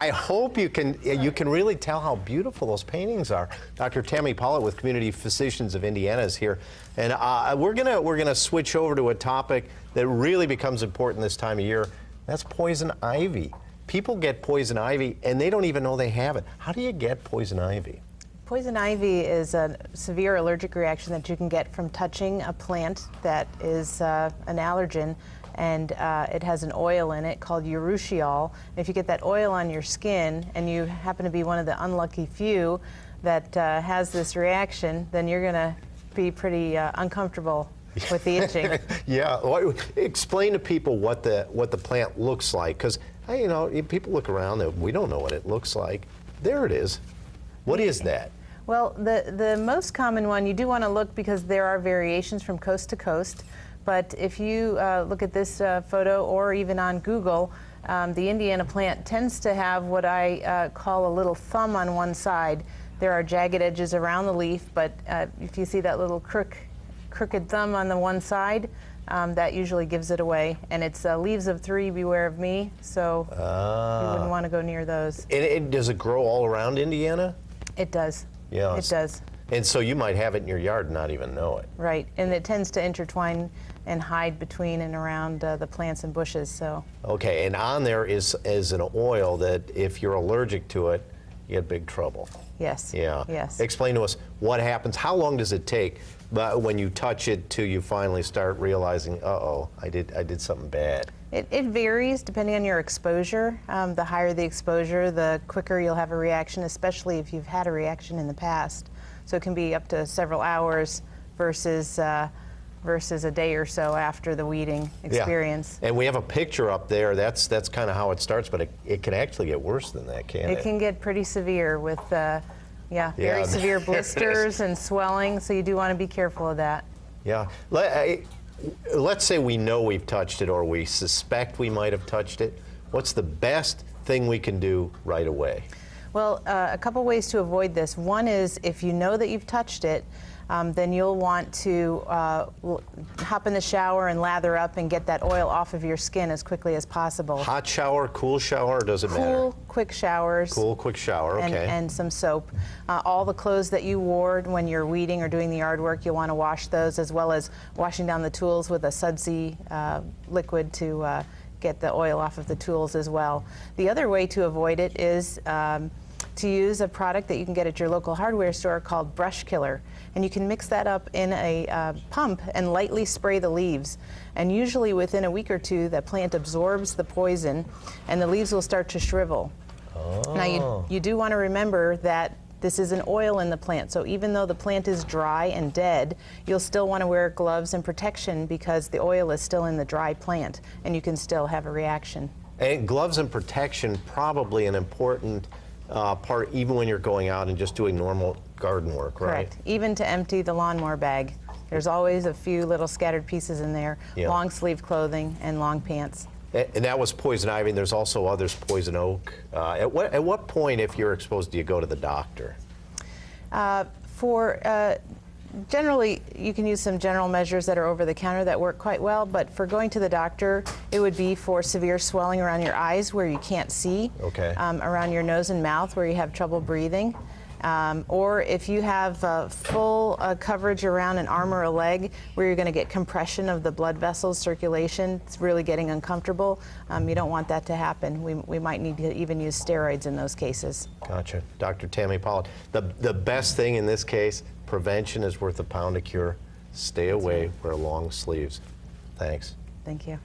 I hope you can really tell how beautiful those paintings are. Dr. Tammy Polit with Community Physicians of Indiana is here, and we're gonna switch over to a topic that really becomes important this time of year. That's poison ivy. People get poison ivy and they don't even know they have it. How do you get poison ivy? Poison ivy is a severe allergic reaction that you can get from touching a plant that is an allergen, and it has an oil in it called urushiol. If you get that oil on your skin and you happen to be one of the unlucky few that has this reaction, then you're going to be pretty uncomfortable with the itching. Yeah, well, explain to people what the plant looks like, because you know, people look around and we don't know what it looks like. There it is. What is that? Well, the most common one, you do want to look because there are variations from coast to coast. But if you look at this photo or even on Google, the Indiana plant tends to have what I call a little thumb on one side. There are jagged edges around the leaf, but if you see that little crooked thumb on the one side, that usually gives it away. And it's leaves of 3, beware of me, so you wouldn't want to go near those. And does it grow all around Indiana? It does. Yeah, it does. And so you might have it in your yard and not even know it. Right, and it tends to intertwine and hide between and around the plants and bushes. So. Okay, and on there is an oil that if you're allergic to it, you get big trouble. Yes. Yeah. Yes. Explain to us what happens. How long does it take when you touch it till you finally start realizing, uh-oh, I did something bad? It varies depending on your exposure. The higher the exposure, the quicker you'll have a reaction, especially if you've had a reaction in the past. So it can be up to several hours versus a day or so after the weeding experience. Yeah. And we have a picture up there. That's kind of how it starts, but it can actually get worse than that, can't it? It can get pretty severe with, very severe blisters and swelling, so you do want to be careful of that. Yeah. Let's say we know we've touched it or we suspect we might have touched it. What's the best thing we can do right away? Well, a couple ways to avoid this. One is if you know that you've touched it, then you'll want to hop in the shower and lather up and get that oil off of your skin as quickly as possible. Hot shower, cool shower, or does it matter? Cool, quick showers. Cool, quick shower, okay. And some soap. All the clothes that you wore when you're weeding or doing the yard work, you'll want to wash those, as well as washing down the tools with a sudsy liquid to get the oil off of the tools as well. The other way to avoid it is to use a product that you can get at your local hardware store called Brush Killer. And you can mix that up in a pump and lightly spray the leaves. And usually within a week or two, the plant absorbs the poison and the leaves will start to shrivel. Oh. Now you do want to remember that this is an oil in the plant, so even though the plant is dry and dead, you'll still want to wear gloves and protection because the oil is still in the dry plant and you can still have a reaction. And gloves and protection, probably an important part even when you're going out and just doing normal garden work, right? Correct. Even to empty the lawnmower bag. There's always a few little scattered pieces in there, long sleeve clothing and long pants. And that was poison ivy, and there's also others, poison oak. At what point, if you're exposed, do you go to the doctor? Generally, you can use some general measures that are over the counter that work quite well, but for going to the doctor, it would be for severe swelling around your eyes where you can't see, around your nose and mouth where you have trouble breathing. Or if you have full coverage around an arm or a leg where you're going to get compression of the blood vessels, circulation, it's really getting uncomfortable, you don't want that to happen. We might need to even use steroids in those cases. Gotcha. Dr. Tammy Polit, the best thing in this case, prevention is worth a pound of cure. Stay away, wear long sleeves. Thanks. Thank you.